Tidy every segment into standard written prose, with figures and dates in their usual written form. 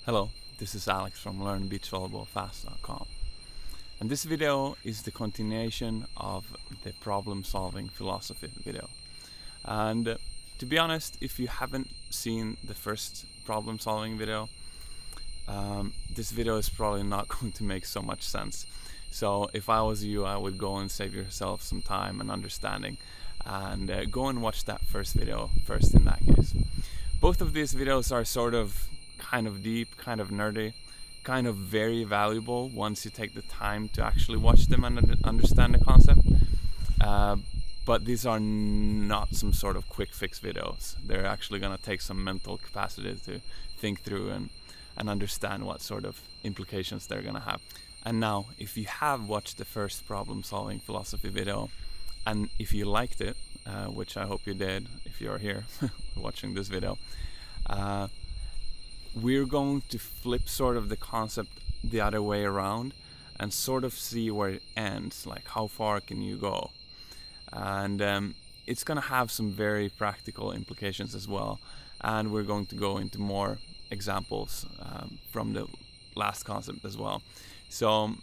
Hello, this is Alex from LearnBeachVolleyballFast.com, and this video is the continuation of the problem-solving philosophy video. And to be honest, if you haven't seen the first problem-solving video, this video is probably not going to make so much sense. So if I was you, I would go and save yourself some time and understanding and go and watch that first video first in that case. Both of these videos are sort of kind of deep, kind of nerdy, kind of very valuable once you take the time to actually watch them and understand the concept. But these are not some sort of quick fix videos. They're actually going to take some mental capacity to think through and understand what sort of implications they're going to have. And now, if you have watched the first problem solving philosophy video, and if you liked it, which I hope you did if you're here watching this video, we're going to flip sort of the concept the other way around and sort of see where it ends, like how far can you go. And it's going to have some very practical implications as well, and we're going to go into more examples from the last concept as well. So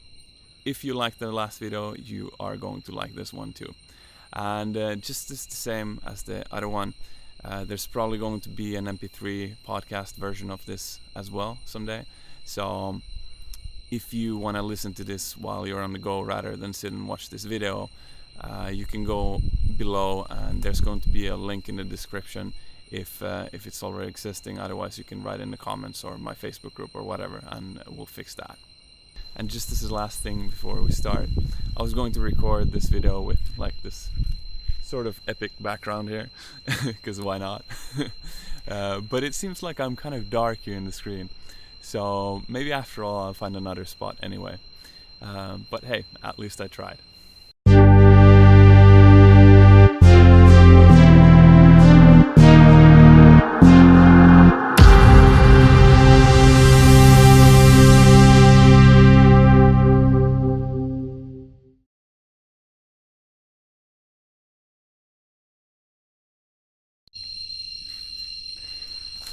if you liked the last video, you are going to like this one too. And just as the same as the other one, there's probably going to be an MP3 podcast version of this as well someday. So if you want to listen to this while you're on the go rather than sit and watch this video, you can go below and there's going to be a link in the description if it's already existing. Otherwise you can write in the comments or my Facebook group or whatever, and we'll fix that. And just as the last thing before we start, I was going to record this video with like this sort of epic background here, because why not? But it seems like I'm kind of dark here in the screen, so maybe after all I'll find another spot anyway. But hey, at least I tried.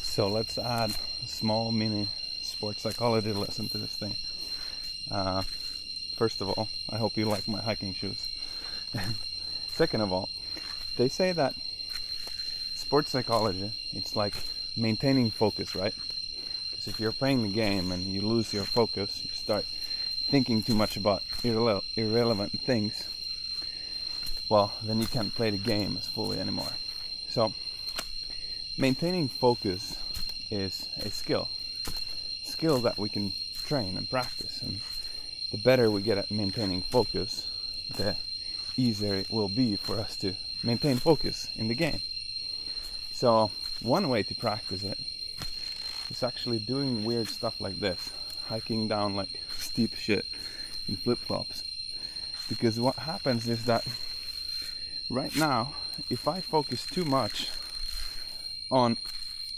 So let's add a small mini sports psychology lesson to this thing. First of all, I hope you like my hiking shoes. Second of all, they say that sports psychology, it's like maintaining focus, right? Because if you're playing the game and you lose your focus, you start thinking too much about irrelevant things, well, then you can't play the game as fully anymore. So maintaining focus is a skill that we can train and practice, and the better we get at maintaining focus, the easier it will be for us to maintain focus in the game. So one way to practice it is actually doing weird stuff like this, hiking down like steep shit in flip-flops. Because what happens is that right now, if I focus too much on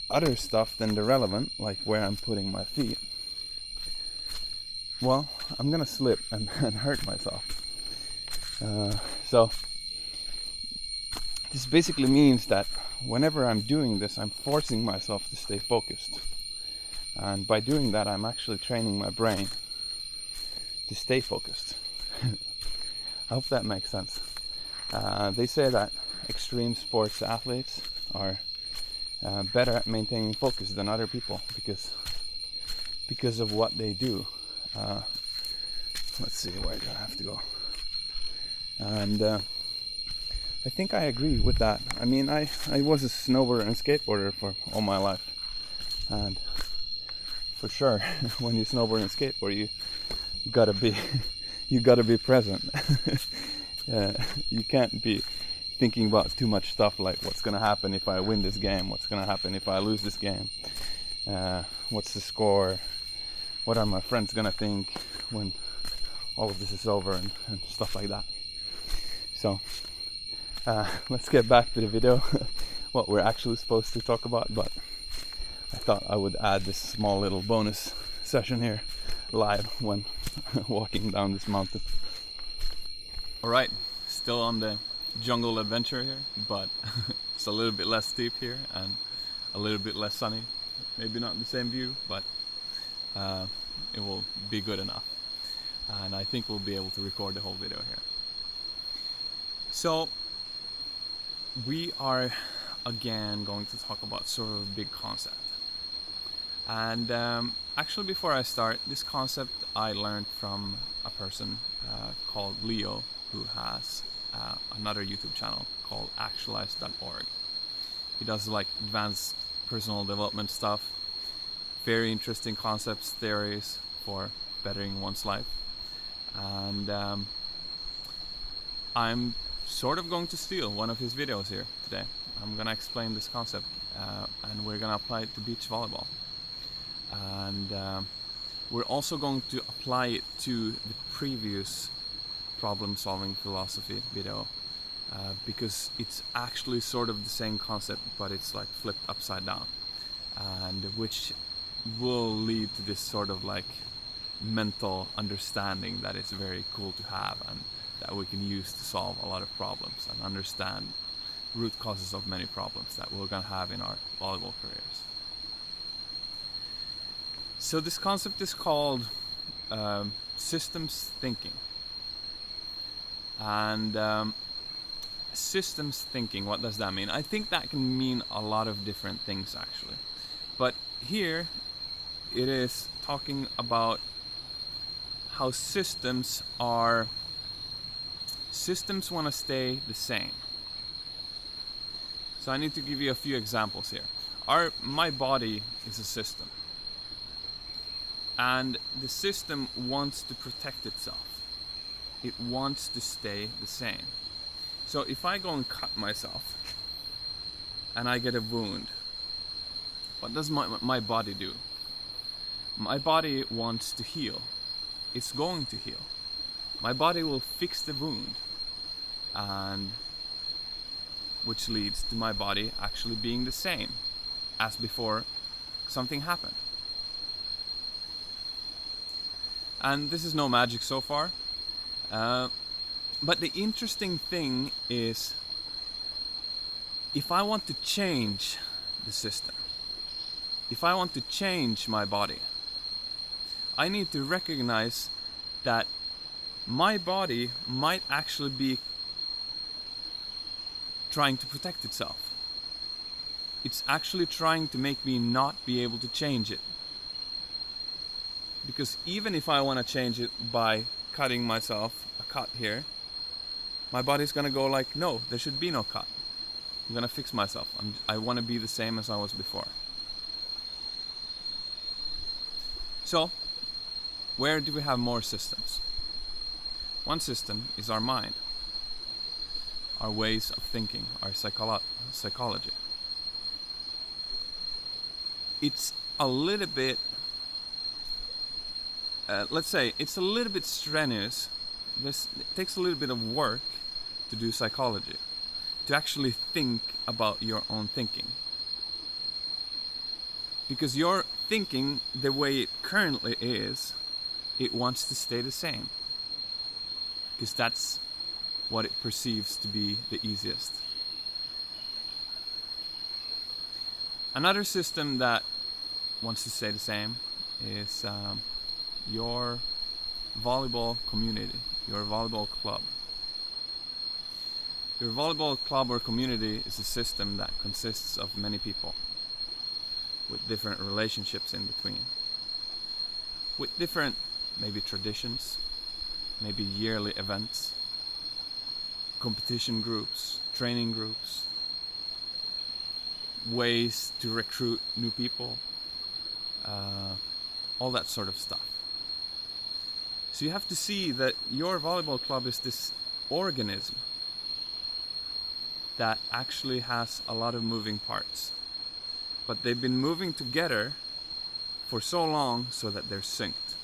other stuff than the relevant, like where I'm putting my feet, well, I'm gonna slip and hurt myself. So this basically means that whenever I'm doing this, I'm forcing myself to stay focused, and by doing that I'm actually training my brain to stay focused. I hope that makes sense. They say that extreme sports athletes are better at maintaining focus than other people because of what they do. Let's see, where do I have to go? And I think I agree with that. I mean, I was a snowboarder and skateboarder for all my life, and for sure when you snowboard and skateboard, you gotta be present. You can't be thinking about too much stuff like what's gonna happen if I win this game, what's gonna happen if I lose this game, what's the score, what are my friends gonna think when all of this is over, and stuff like that. So let's get back to the video, what we're actually supposed to talk about. But I thought I would add this small little bonus session here live when walking down this mountain. Alright, still on the jungle adventure here, but it's a little bit less steep here and a little bit less sunny. Maybe not the same view, but it will be good enough. And I think we'll be able to record the whole video here. So we are again going to talk about sort of a big concept. And actually, before I start, this concept I learned from a person called Leo, who has another YouTube channel called actualize.org. He does like advanced personal development stuff, very interesting concepts, theories for bettering one's life. And I'm sort of going to steal one of his videos here today. I'm gonna explain this concept and we're gonna apply it to beach volleyball. And we're also going to apply it to the previous problem-solving philosophy video because it's actually sort of the same concept, but it's like flipped upside down, and which will lead to this sort of like mental understanding that is very cool to have and that we can use to solve a lot of problems and understand root causes of many problems that we're gonna have in our volleyball careers. So this concept is called systems thinking. And systems thinking, what does that mean? I think that can mean a lot of different things actually. But here it is talking about how systems want to stay the same. So I need to give you a few examples here. My body is a system. And the system wants to protect itself. It wants to stay the same. So if I go and cut myself and I get a wound, what does my body do? My body wants to heal. It's going to heal. My body will fix the wound, and which leads to my body actually being the same as before something happened. And this is no magic so far. But the interesting thing is, if I want to change the system, if I want to change my body, I need to recognize that my body might actually be trying to protect itself. It's actually trying to make me not be able to change it. Because even if I want to change it by cutting myself a cut here, my body's gonna go like, no, there should be no cut. I'm gonna fix myself. I want to be the same as I was before. So, where do we have more systems? One system is our mind, our ways of thinking, our psychology. It's a little bit let's say it's a little bit strenuous. It takes a little bit of work to do psychology, to actually think about your own thinking. Because your thinking, the way it currently is, it wants to stay the same. Because that's what it perceives to be the easiest. Another system that wants to stay the same is your volleyball community, your volleyball club. Your volleyball club or community is a system that consists of many people with different relationships in between, with different maybe traditions, maybe yearly events, competition groups, training groups, ways to recruit new people, all that sort of stuff. So you have to see that your volleyball club is this organism that actually has a lot of moving parts. But they've been moving together for so long so that they're synced.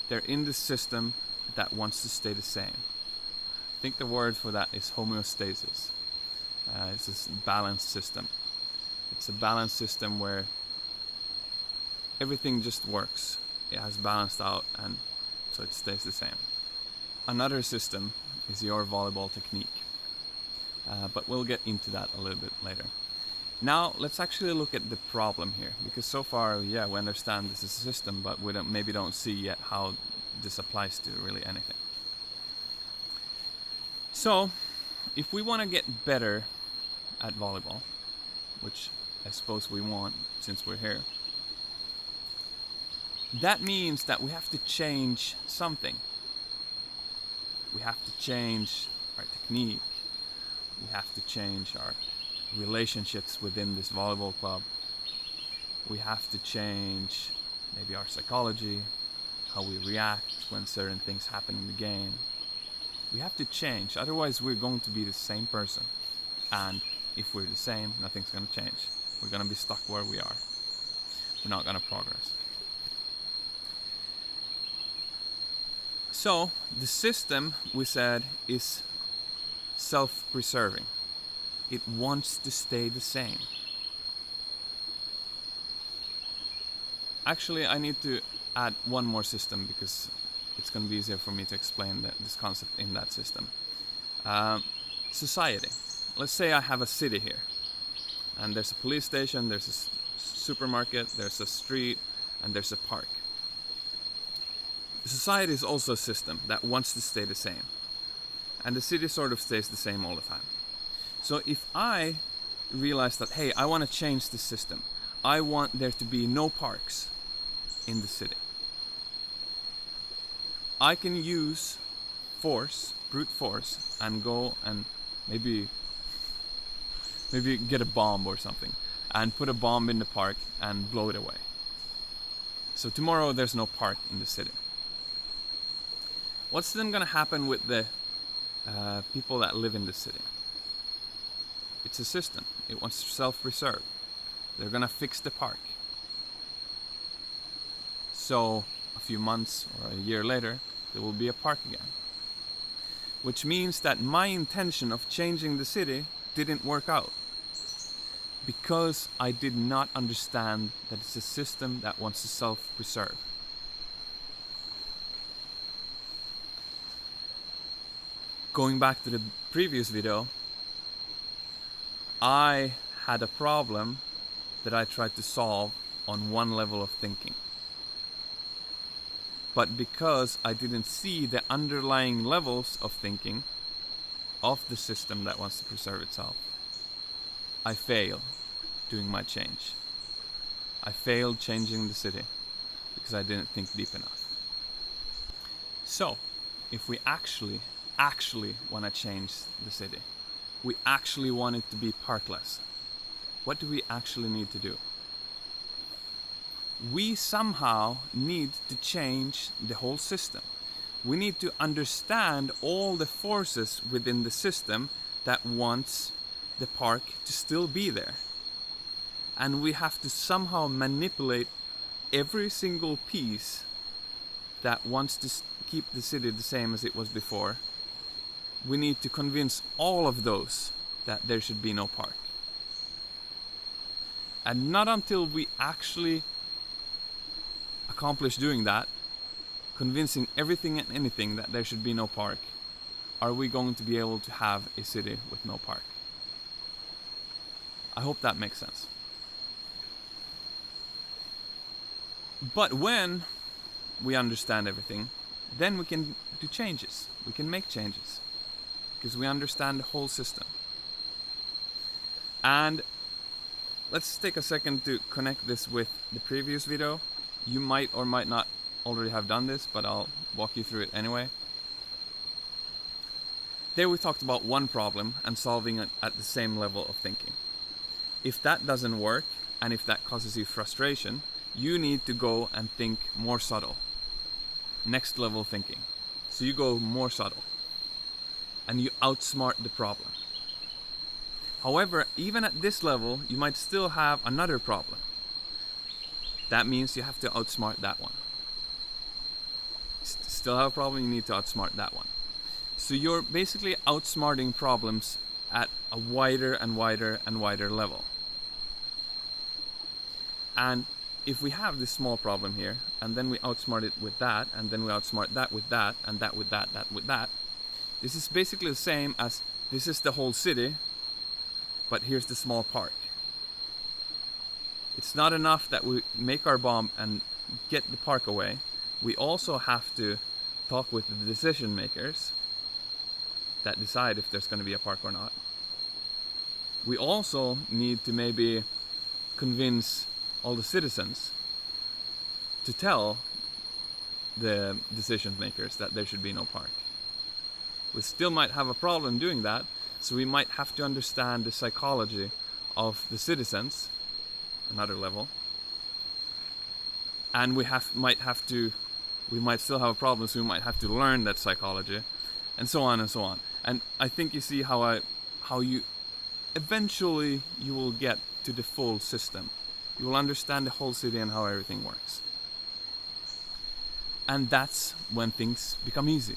They're in the system that wants to stay the same. I think the word for that is homeostasis. It's this balanced system. It's a balanced system where everything just works. It has balanced out, and so it stays the same. Another system is your volleyball technique, but we'll get into that a little bit later. Now let's actually look at the problem here, because so far, yeah, we understand this is a system, but we maybe don't see yet how this applies to really anything. So, if we want to get better at volleyball, which I suppose we want since we're here, that means that we have to change something. We have to change our technique. We have to change our relationships within this volleyball club. We have to change maybe our psychology, how we react when certain things happen in the game. We have to change, otherwise we're going to be the same person. And if we're the same, nothing's going to change. We're going to be stuck where we are. We're not going to progress. So, the system, we said, is self-preserving. It wants to stay the same. Actually, I need to add one more system because it's going to be easier for me to explain this concept in that system. Society. Let's say I have a city here, and there's a police station, there's a supermarket, there's a street, and there's a park. Society is also a system that wants to stay the same, and the city sort of stays the same all the time. So if I realize that, hey, I want to change the system, I want there to be no parks in the city, I can use force, brute force, and go and maybe get a bomb or something and put a bomb in the park and blow it away. So tomorrow there's no park in the city. What's then going to happen with the people that live in the city? It's a system. It wants to self-preserve. They're going to fix the park. So a few months or a year later, there will be a park again. Which means that my intention of changing the city didn't work out. Because I did not understand that it's a system that wants to self-preserve. Going back to the previous video, I had a problem that I tried to solve on one level of thinking. But because I didn't see the underlying levels of thinking of the system that wants to preserve itself, I failed doing my change. I failed changing the city because I didn't think deep enough. So, if we actually want to change the city, we actually want it to be parkless, what do we actually need to do? We somehow need to change the whole system. We need to understand all the forces within the system that wants the park to still be there. And we have to somehow manipulate every single piece that wants to keep the city the same as it was before. We need to convince all of those that there should be no park. And not until we actually accomplish doing that, convincing everything and anything that there should be no park, are we going to be able to have a city with no park. I hope that makes sense. But when we understand everything, then we can do changes. We can make changes. Because we understand the whole system. And let's take a second to connect this with the previous video. You might or might not already have done this, but I'll walk you through it anyway. There we talked about one problem and solving it at the same level of thinking. If that doesn't work, and if that causes you frustration, you need to go and think more subtle. Next level thinking. So you go more subtle. And you outsmart the problem. However, even at this level, you might still have another problem. That means you have to outsmart that one. Still have a problem, you need to outsmart that one. So you're basically outsmarting problems at a wider and wider and wider level. And if we have this small problem here, and then we outsmart it with that, and then we outsmart that with that, and that with that, that with that, this is basically the same as this is the whole city, but here's the small park. It's not enough that we make our bomb and get the park away. We also have to talk with the decision makers that decide if there's going to be a park or not. We also need to maybe convince all the citizens to tell the decision makers that there should be no park. We still might have a problem doing that, so we might have to understand the psychology of the citizens, another level, and we might still have a problem, so we might have to learn that psychology, and so on and so on. And I think you see how you eventually you will get to the full system. You will understand the whole city and how everything works. And that's when things become easy.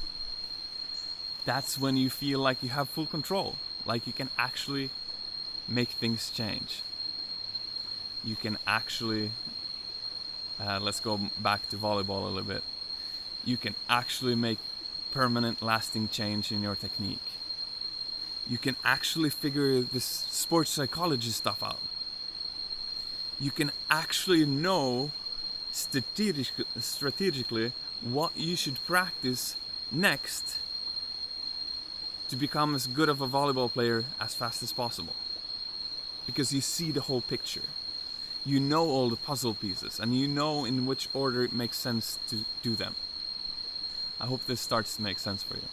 That's when you feel like you have full control, like you can actually make things change. You can actually, let's go back to volleyball a little bit. You can actually make permanent, lasting change in your technique. You can actually figure this sports psychology stuff out. You can actually know strategically what you should practice next to become as good of a volleyball player as fast as possible. Because you see the whole picture. You know all the puzzle pieces, and you know in which order it makes sense to do them. I hope this starts to make sense for you.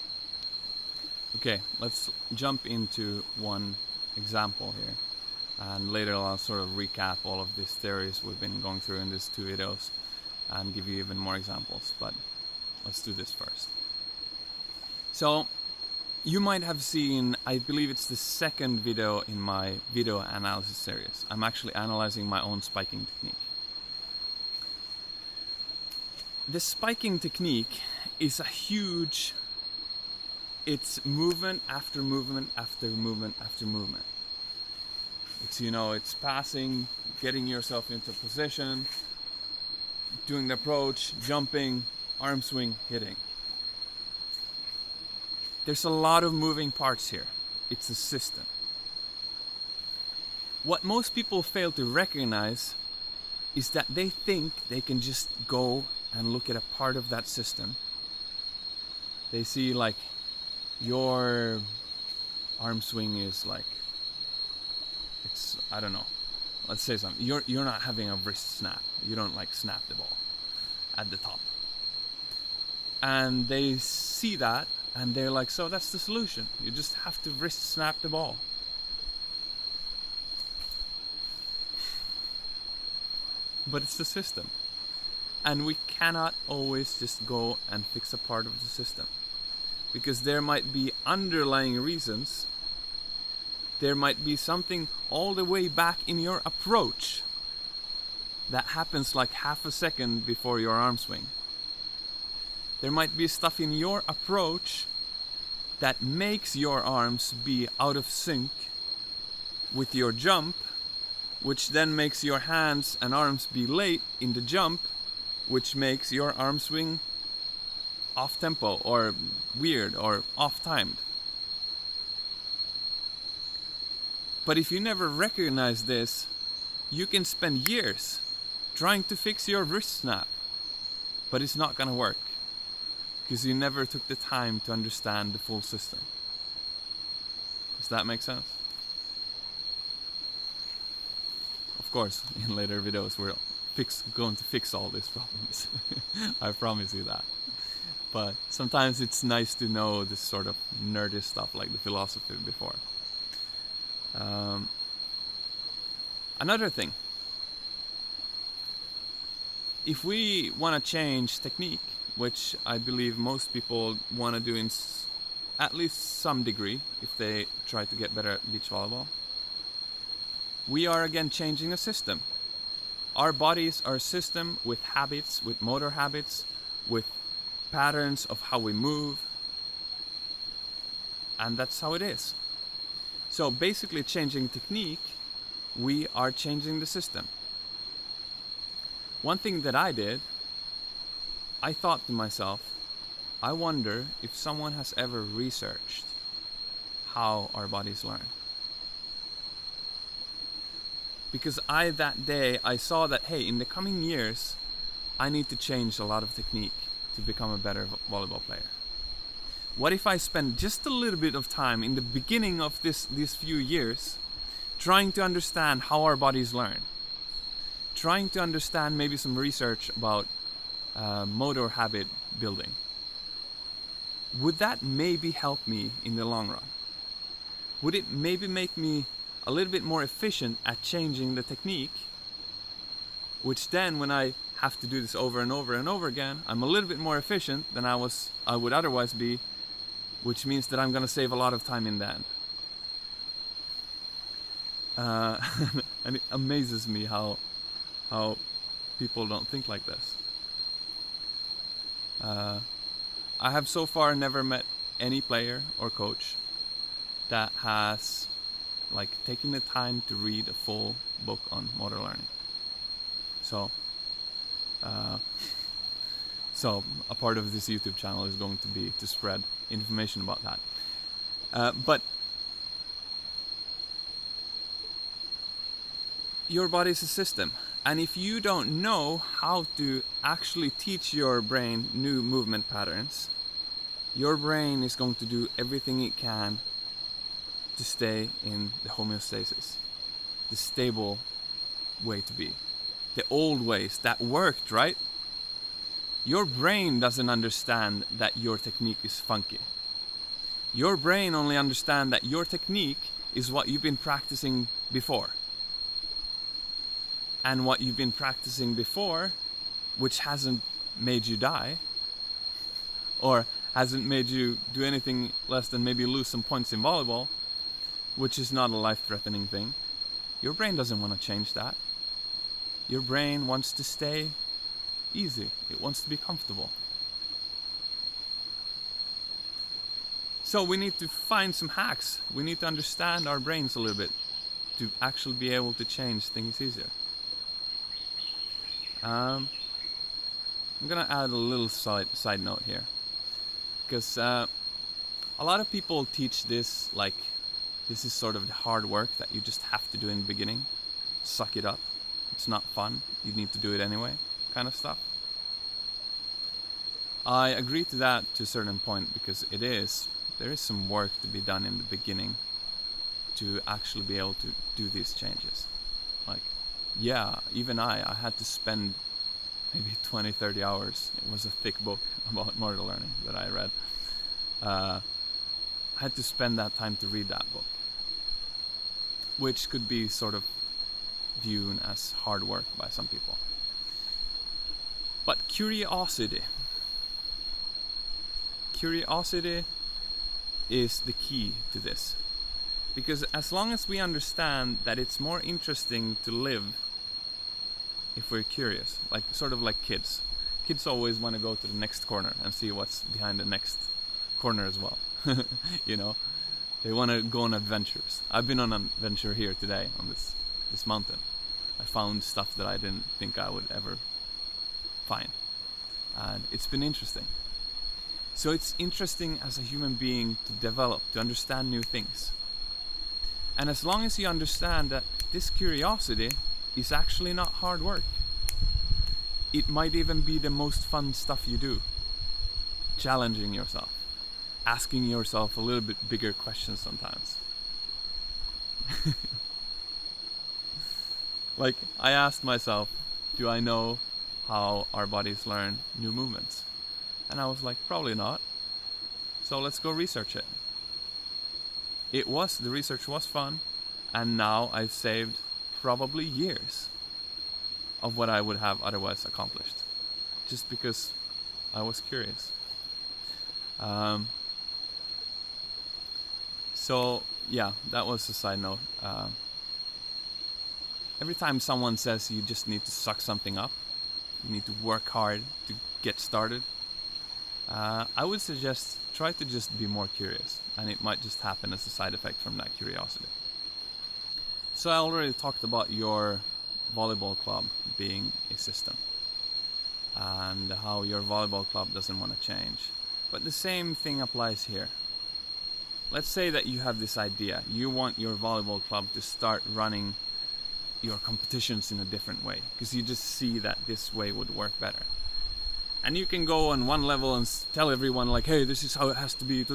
Okay, let's jump into one example here. And later I'll sort of recap all of these theories we've been going through in these 2 videos and give you even more examples. But let's do this first. So, you might have seen, I believe it's the second video in my video analysis series. I'm actually analyzing my own spiking technique. The spiking technique is a huge, it's movement after movement after movement after movement. It's, it's passing, getting yourself into position, doing the approach, jumping, arm swing, hitting. There's a lot of moving parts here. It's a system. What most people fail to recognize is that they think they can just go and look at a part of that system. They see like your arm swing is like, it's, I don't know, let's say something. You're not having a wrist snap. You don't like snap the ball at the top. And they see that and they're like, so that's the solution. You just have to wrist snap the ball. But it's the system. And we cannot always just go and fix a part of the system. Because there might be underlying reasons. There might be something all the way back in your approach that happens like half a second before your arm swing. There might be stuff in your approach that makes your arms be out of sync with your jump, which then makes your hands and arms be late in the jump, which makes your arm swing off tempo or weird or off timed. But if you never recognize this, you can spend years trying to fix your wrist snap, but it's not gonna work because you never took the time to understand the full system. Does that make sense? Of course, in later videos we're going to fix all these problems. I promise you that. But sometimes it's nice to know this sort of nerdy stuff like the philosophy before. Another thing. If we want to change technique, which I believe most people want to do in at least some degree if they try to get better at beach volleyball, we are again changing a system. Our bodies are a system with habits, with motor habits, with patterns of how we move, and that's how it is. So basically changing technique, we are changing the system. One thing that I did, I thought to myself, I wonder if someone has ever researched how our bodies learn. Because that day I saw that, hey, in the coming years I need to change a lot of technique to become a better volleyball player. What if I spend just a little bit of time in the beginning of these few years trying to understand how our bodies learn, trying to understand maybe some research about motor habit building? Would that maybe help me in the long run? Would it maybe make me a little bit more efficient at changing the technique, which then when I have to do this over and over and over again, I'm a little bit more efficient than I would otherwise be, which means that I'm going to save a lot of time in the end. And it amazes me how people don't think like this. I have so far never met any player or coach that has taken the time to read a full book on motor learning. So a part of this YouTube channel is going to be to spread information about that. But your body is a system, and if you don't know how to actually teach your brain new movement patterns, your brain is going to do everything it can to stay in the homeostasis, the stable way to be. The old ways that worked, right? Your brain doesn't understand that your technique is funky. Your brain only understands that your technique is what you've been practicing before. And what you've been practicing before, which hasn't made you die, or hasn't made you do anything less than maybe lose some points in volleyball, which is not a life-threatening thing. Your brain doesn't want to change that. Your brain wants to stay easy. It wants to be comfortable. So we need to find some hacks. We need to understand our brains a little bit to actually be able to change things easier. I'm gonna add a little side note here, because a lot of people teach this like this is sort of the hard work that you just have to do in the beginning. Suck it up. It's not fun. You need to do it anyway, kind of stuff. I agree to that to a certain point, because there is some work to be done in the beginning to actually be able to do these changes. Even I had to spend maybe 20-30 hours. It was a thick book about motor learning that I read. I had to spend that time to read that book, which could be sort of viewed as hard work by some people. But curiosity is the key to this. Because as long as we understand that it's more interesting to live if we're curious, sort of like kids. Kids always want to go to the next corner and see what's behind the next corner as well. You know, they want to go on adventures. I've been on an adventure here today on this mountain. I found stuff that I didn't think I would ever find, and it's been interesting. So it's interesting as a human being to develop, to understand new things. And as long as you understand that this curiosity is actually not hard work, it might even be the most fun stuff you do. Challenging yourself, asking yourself a little bit bigger questions sometimes. I asked myself, do I know how our bodies learn new movements? And I was like, probably not. So let's go research it. The research was fun, and now I've saved probably years of what I would have otherwise accomplished, just because I was curious. So yeah, that was a side note. Every time someone says you just need to suck something up, you need to work hard to get started, I would suggest try to just be more curious, and it might just happen as a side effect from that curiosity. So I already talked about your volleyball club being a system, and how your volleyball club doesn't want to change. But the same thing applies here. Let's say that you have this idea. You want your volleyball club to start running your competitions in a different way, because you just see that this way would work better. And you can go on one level and tell everyone like, hey, this is how it has to be,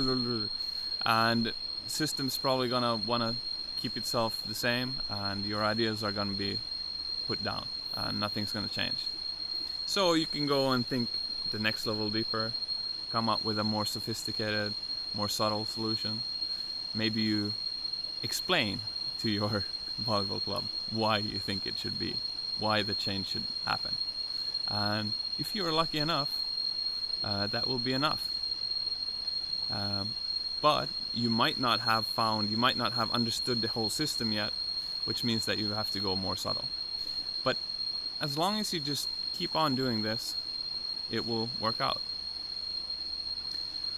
and the system's probably gonna wanna keep itself the same, and your ideas are gonna be put down, and nothing's gonna change. So you can go and think the next level deeper, come up with a more sophisticated, more subtle solution. Maybe you explain to your volleyball club why you think it should be, why the change should happen. And if you're lucky enough, that will be enough. But you might not have understood the whole system yet, which means that you have to go more subtle. But as long as you just keep on doing this, it will work out.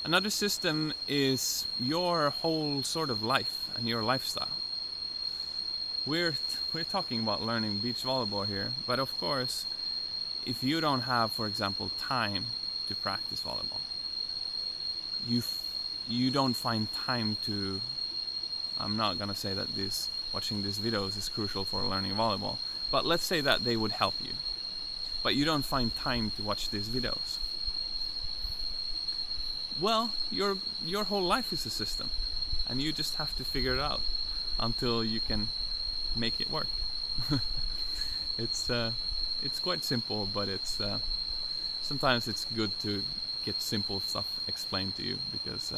Another system is your whole sort of life and your lifestyle. We're talking about learning beach volleyball here, but of course, if you don't have, for example, time to practice volleyball, you don't find time to. I'm not gonna say that watching these videos is crucial for learning volleyball, but let's say that they would help you, but you don't find time to watch these videos. Well, your whole life is a system, and you just have to figure it out until you can make it work. It's quite simple, but sometimes it's good to get simple stuff explained to you, because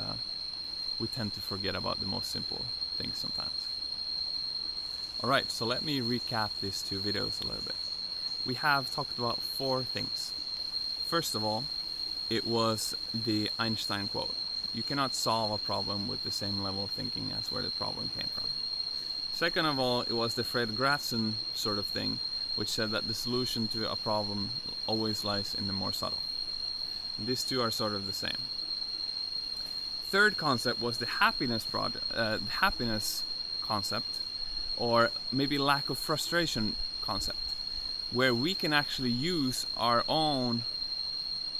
we tend to forget about the most simple things sometimes. Alright, so let me recap these two videos a little bit. We have talked about 4 things. First of all, it was the Einstein quote: you cannot solve a problem with the same level of thinking as where the problem came from. Second of all, it was the Fred Gratson sort of thing, which said that the solution to a problem always lies in the more subtle. And these two are sort of the same. Third concept was the happiness concept, or maybe lack of frustration concept, where we can actually use our own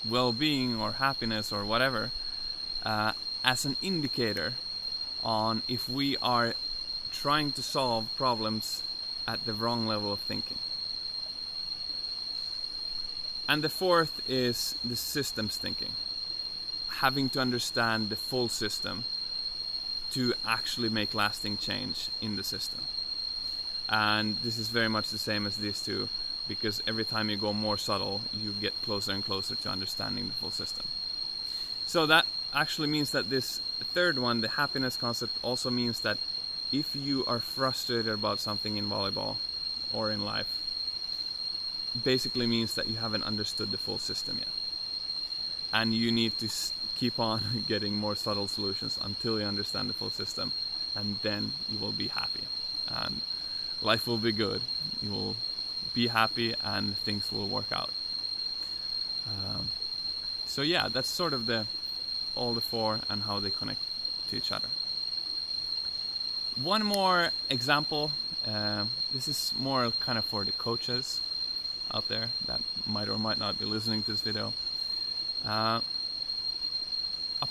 well-being or happiness or whatever as an indicator on if we are trying to solve problems at the wrong level of thinking. And the fourth is the systems thinking, having to understand the full system to actually make lasting change in the system. And this is very much the same as these two, because every time you go more subtle, you get closer and closer to understanding the full system. So that actually means that this third one, the happiness concept, also means that if you are frustrated about something in volleyball or in life, basically means that you haven't understood the full system yet. And you need to keep on getting more subtle solutions until you understand the full system, and then you will be happy. And life will be good. You will be happy and things will work out. So yeah, that's sort of all the 4 and how they connect to each other. One more example. This is more kind of for the coaches out there that might or might not be listening to this video. A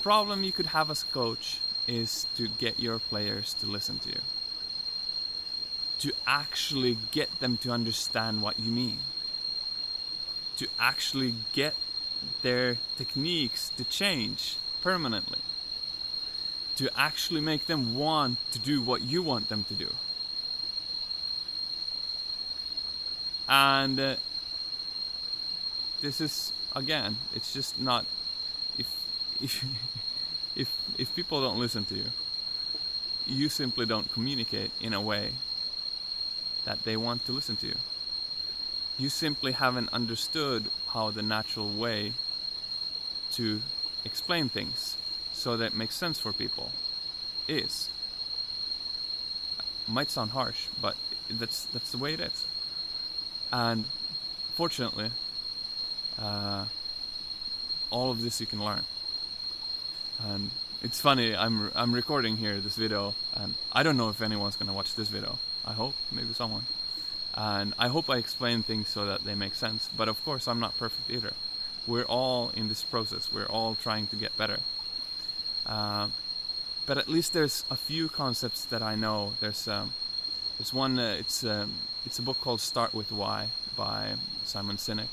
problem you could have as a coach is to get your players to listen to you, to actually get them to understand what you mean, to actually get their techniques to change permanently, to actually make them want to do what you want them to do. And this is, again, it's just not, if people don't listen to you, you simply don't communicate in a way that they want to listen to you. You simply haven't understood how the natural way to explain things so that it makes sense for people is. Might sound harsh, but that's the way it is. And fortunately, all of this you can learn. And it's funny, I'm recording here this video, and I don't know if anyone's gonna watch this video. I hope, maybe someone. And I hope I explain things so that they make sense. But of course, I'm not perfect either. We're all in this process. We're all trying to get better. But at least there's a few concepts that I know. There's one. It's It's a book called Start With Why by Simon Sinek.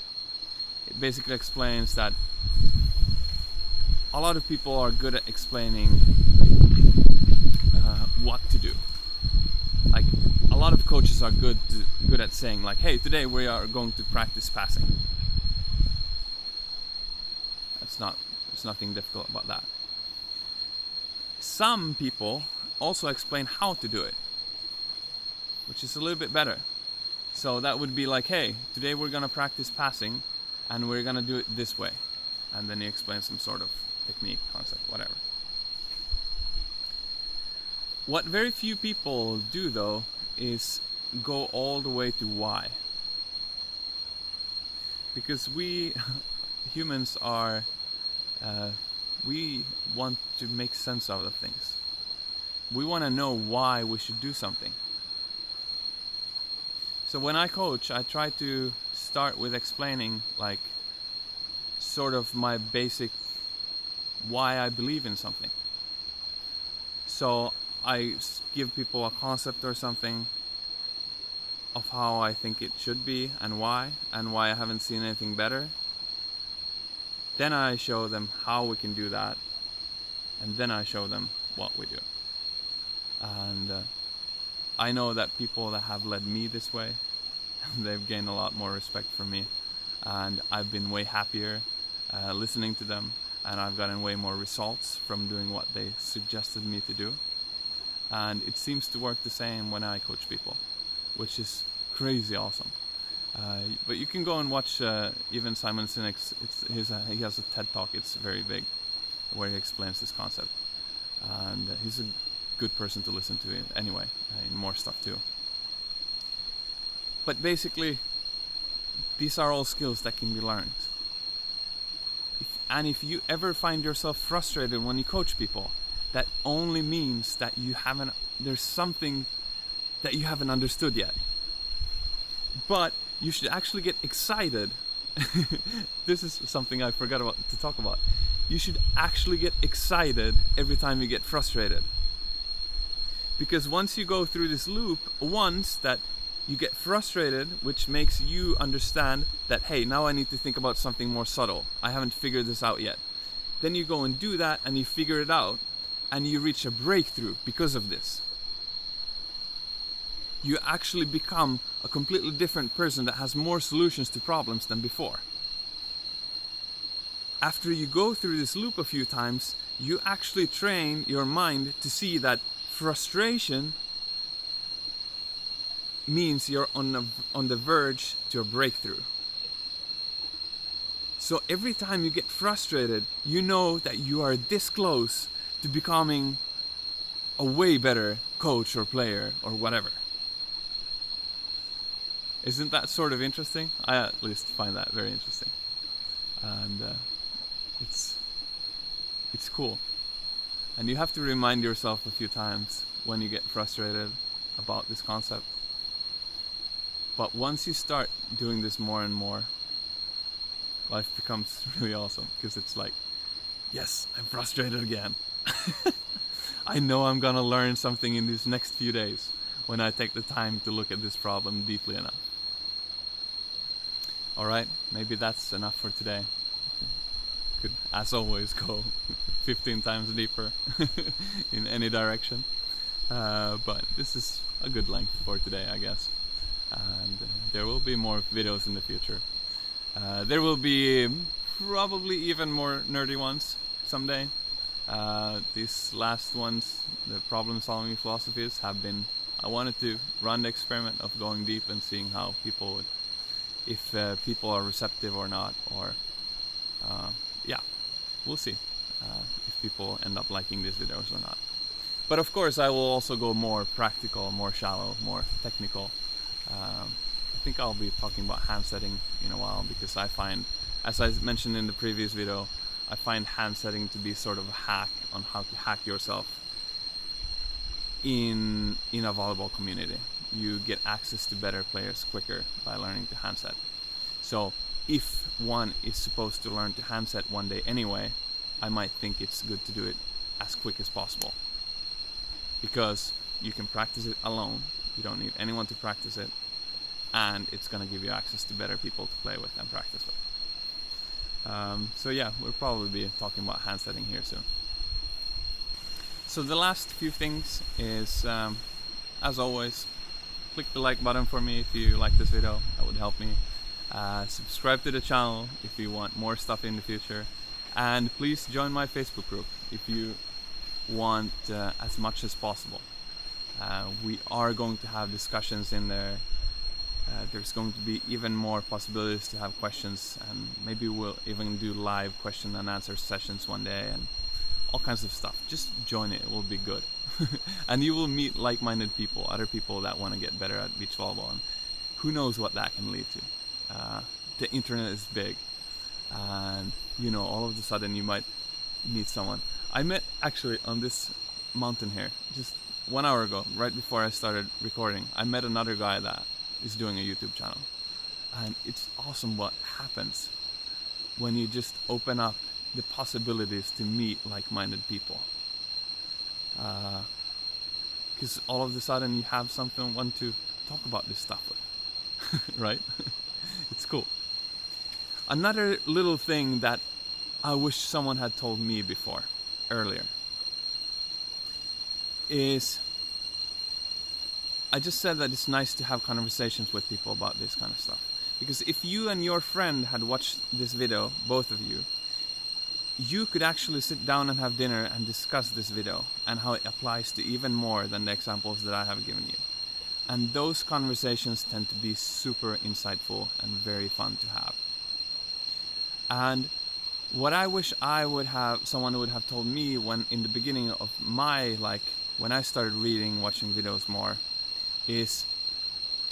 It basically explains that a lot of people are good at explaining what to do. Like, a lot of coaches are good at saying, like, hey, today we are going to practice passing. There's nothing difficult about that. Some people also explain how to do it, which is a little bit better. So that would be like, hey, today we're gonna practice passing and we're gonna do it this way. And then you explain some sort of technique, concept, whatever. What very few people do though is go all the way to why. Because we humans are, we want to make sense out of things. We want to know why we should do something. So when I coach, I try to start with explaining, like, sort of my basic why I believe in something. So I give people a concept or something of how I think it should be and why I haven't seen anything better. Then I show them how we can do that, and then I show them what we do. And I know that people that have led me this way, they've gained a lot more respect for me, and I've been way happier listening to them, and I've gotten way more results from doing what they suggested me to do. And it seems to work the same when I coach people, which is crazy awesome. But you can go and watch even Simon Sinek's. He has a TED Talk. It's very big, where he explains this concept, and he's a good person to listen to anyway, and more stuff too. But basically, these are all skills that can be learned. And if you ever find yourself frustrated when you coach people, that only means that there's something that you haven't understood yet. But you should actually get excited. This is something I forgot to talk about. You should actually get excited every time you get frustrated. Because once you go through this loop, once that you get frustrated, which makes you understand that, hey, now I need to think about something more subtle. I haven't figured this out yet. Then you go and do that and you figure it out, and you reach a breakthrough because of this. You actually become a completely different person that has more solutions to problems than before. After you go through this loop a few times, you actually train your mind to see that frustration means you're on the verge to a breakthrough. So every time you get frustrated, you know that you are this close to becoming a way better coach or player or whatever. Isn't that sort of interesting? I at least find that very interesting. And it's cool. And you have to remind yourself a few times when you get frustrated about this concept. But once you start doing this more and more, life becomes really awesome, because it's like, yes, I'm frustrated again. I know I'm gonna learn something in these next few days when I take the time to look at this problem deeply enough. Alright, maybe that's enough for today. Could, as always, go 15 times deeper in any direction. But this is a good length for today, I guess. And there will be more videos in the future. There will be probably even more nerdy ones someday. These last ones, the problem-solving philosophies, have been... I wanted to run the experiment of going deep and seeing how people would... if people are receptive or not, or... yeah, we'll see if people end up liking these videos or not. But of course I will also go more practical, more shallow, more technical. I think I'll be talking about hand setting in a while, because I find, as I mentioned in the previous video, I find hand setting to be sort of a hack on how to hack yourself in a volleyball community. You get access to better players quicker by learning to hand set. So if one is supposed to learn to hand set one day anyway, I might think it's good to do it as quick as possible, because you can practice it alone. You don't need anyone to practice it. and it's gonna give you access to better people to play with and practice with. So yeah, we'll probably be talking about hand setting here soon. So the last few things is, as always, click the like button for me if you like this video. That would help me. Subscribe to the channel if you want more stuff in the future, and please join my Facebook group if you want as much as possible. We are going to have discussions in there. There's going to be even more possibilities to have questions, and maybe we'll even do live question and answer sessions one day and all kinds of stuff. Just join it will be good. And you will meet like-minded people, other people that want to get better at beach volleyball, and who knows what that can lead to. The internet is big, and all of a sudden you might meet someone. I met actually on this mountain here just 1 hour ago, right before I started recording. I met another guy that is doing a YouTube channel, and it's awesome what happens when you just open up the possibilities to meet like-minded people, because all of a sudden you have someone to talk about this stuff with. Right? It's cool. Another little thing that I wish someone had told me earlier, is I just said that it's nice to have conversations with people about this kind of stuff. Because if you and your friend had watched this video, both of you, you could actually sit down and have dinner and discuss this video and how it applies to even more than the examples that I have given you. And those conversations tend to be super insightful and very fun to have. And what I wish someone would have told me when in the beginning of when I started reading, watching videos more, is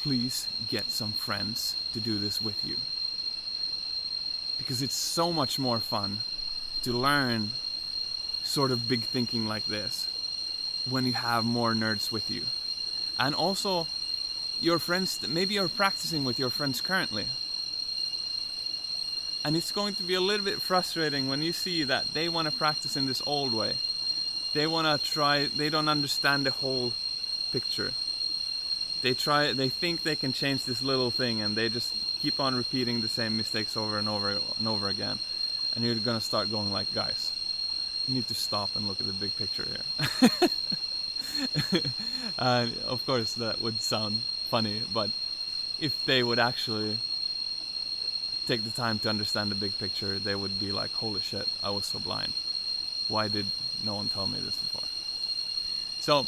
please get some friends to do this with you. Because it's so much more fun to learn sort of big thinking like this when you have more nerds with you. And also your friends, maybe you're practicing with your friends currently. And it's going to be a little bit frustrating when you see that they want to practice in this old way. They want to try, they don't understand the whole picture. They think they can change this little thing, and they just keep on repeating the same mistakes over and over and over again. And you're gonna start going like, guys, you need to stop and look at the big picture here. And of course that would sound funny, but if they would actually take the time to understand the big picture, they would be like, holy shit, I was so blind. Why did no one tell me this before? So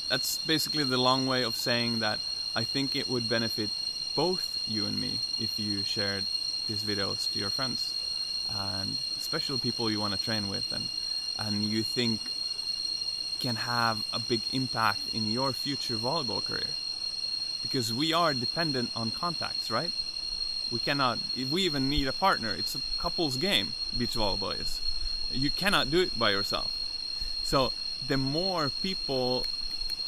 that's basically the long way of saying that I think it would benefit both you and me if you shared these videos to your friends, and especially people you want to train with and you think can have a big impact in your future volleyball career. Because we are dependent on contacts, right? We cannot, if we even need a partner, it's a couples game, beach volleyball is. You cannot do it by yourself. So the more people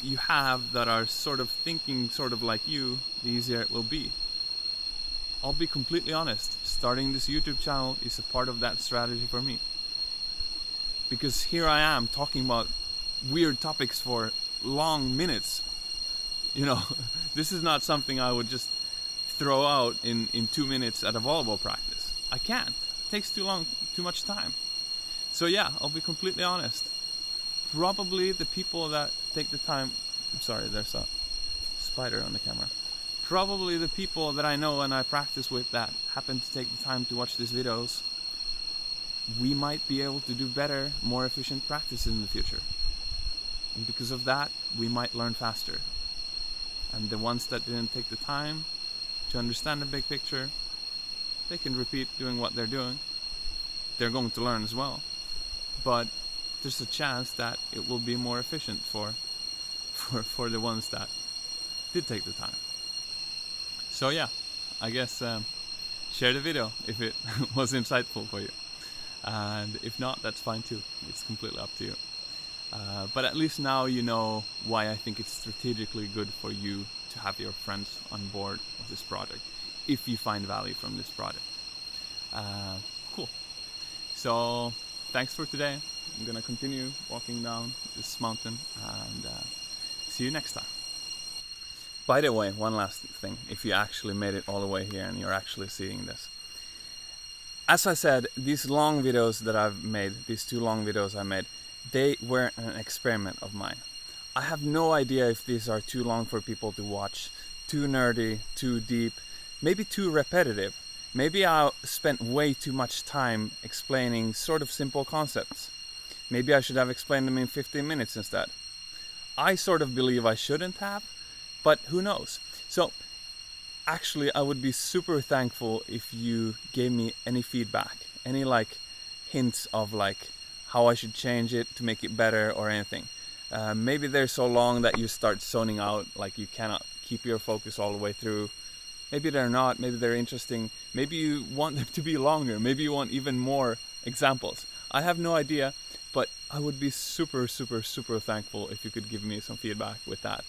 you have that are sort of thinking sort of like you, the easier it will be. I'll be completely honest, starting this YouTube channel is a part of that strategy for me. Because here I am talking about weird topics for long minutes. This is not something I would just throw out in 2 minutes at a volleyball practice. I can't. It takes too much time. So yeah, I'll be completely honest. Probably the people that take the time... I'm sorry, there's a spider on the camera. Probably the people that I know and I practice with that happen to take the time to watch these videos, we might be able to do better, more efficient practice in the future. And because of that, we might learn faster. And the ones that didn't take the time to understand the big picture, they can repeat doing what they're doing. They're going to learn as well. But there's a chance that it will be more efficient for the ones that did take the time. So yeah, I guess share the video if it was insightful for you. And if not, that's fine too. It's completely up to you. But at least now you know why I think it's strategically good for you to have your friends on board with this project, if you find value from this project. Cool. So thanks for today. I'm gonna continue walking down this mountain, and see you next time. By the way, one last thing, if you actually made it all the way here and you're actually seeing this. As I said, these long videos that I've made, these 2 long videos I made, they were an experiment of mine. I have no idea if these are too long for people to watch, too nerdy, too deep, maybe too repetitive. Maybe I spent way too much time explaining sort of simple concepts. Maybe I should have explained them in 15 minutes instead. I sort of believe I shouldn't have, but who knows? So actually, I would be super thankful if you gave me any feedback, any like hints of like how I should change it to make it better or anything. Maybe they're so long that you start zoning out, like you cannot keep your focus all the way through. Maybe they're not, maybe they're interesting. Maybe you want them to be longer. Maybe you want even more examples. I have no idea, but I would be super, super, super thankful if you could give me some feedback with that.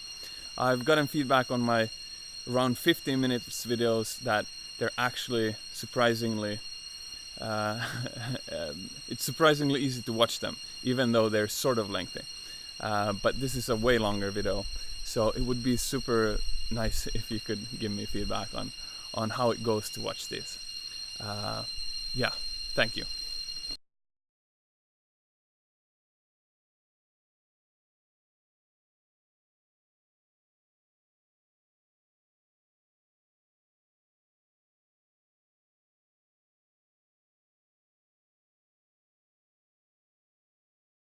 I've gotten feedback on my around 15 minutes videos that they're actually surprisingly it's surprisingly easy to watch them, even though they're sort of lengthy. But this is a way longer video, so it would be super nice if you could give me feedback on how it goes to watch this. Yeah, thank you.